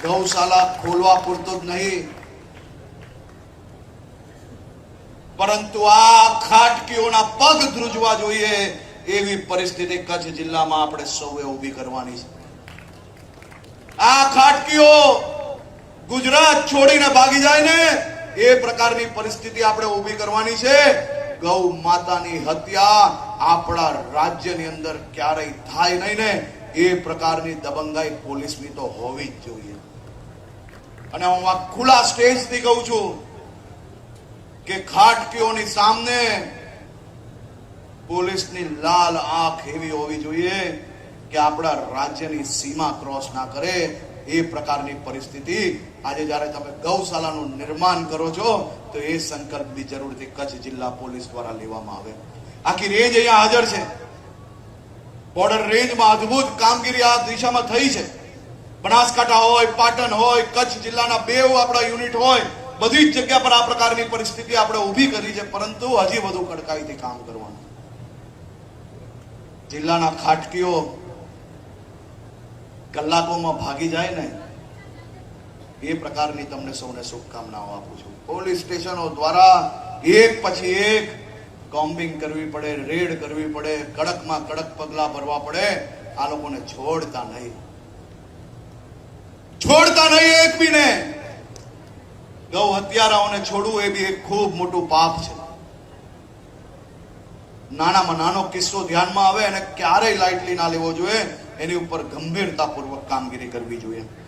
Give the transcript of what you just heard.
ગૌશાલા ખોલવા પૂરતું જ નહીં, પરંતુ આ ખાટકીઓના પગ ધ્રુજવા જોઈએ એવી પરિસ્થિતિ કચ્છ જિલ્લામાં આપણે સૌએ ઊભી કરવાની છે. આ ખાટકીઓ ગુજરાત છોડીને ભાગી જાય ને એ પ્રકારની પરિસ્થિતિ આપણે ઊભી કરવાની છે. ગૌ માતાની હત્યા આપણા રાજ્યની અંદર ક્યારેય થાય નહીં ને એ પ્રકારની દબંગાઈ પોલીસની તો હોવી જ જોઈએ. અને હું આ ખુલ્લા સ્ટેજથી કહું છું કે ખાટકીઓની સામે પોલીસની લાલ આંખ એવી હોવી જોઈએ કે આપણા રાજ્યની સીમા ક્રોસ ના કરે. એ પ્રકારની પરિસ્થિતિ આજે જ્યારે તમે ગૌશાલાનું નિર્માણ કરો છો તો એ સંકલ્પ બી જરૂરથી કચ્છ જિલ્લા પોલીસ દ્વારા લેવામાં આવે. આખી રેન્જ અહીંયા હાજર છે. બોર્ડર રેન્જમાં અદ્ભુત કામગીરી આ દિશામાં થઈ છે. બનાસકાંઠા હોય, પાટણ હોય, કચ્છ જિલ્લાના 2 આપણા યુનિટ હોય, બધી જ જગ્યા પર આ પ્રકારની પરિસ્થિતિ આપણે ઊભી કરી છે. પરંતુ હજી વધુ કડકાઈથી કામ કરવાનું. જિલ્લાના ખાટકીઓ કલાકોમાં ભાગી જાય ને એ પ્રકારની તમને સૌને શુભકામનાઓ આપું છું. પોલીસ સ્ટેશનો દ્વારા એક પછી એક કોમ્બિંગ કરવી પડે, રેડ કરવી પડે, કડકમાં કડક પગલા ભરવા પડે. આ લોકોને છોડતા નહીં એક બીને. ગૌ હત્યારાઓને છોડવું એ બી એક ખૂબ મોટું પાપ છે. નાનામાં નાનો કિસ્સો ધ્યાનમાં આવે અને ક્યારેય લાઇટલી ના લેવો જોઈએ. એની ઉપર ગંભીરતાપૂર્વક કામગીરી કરવી જોઈએ.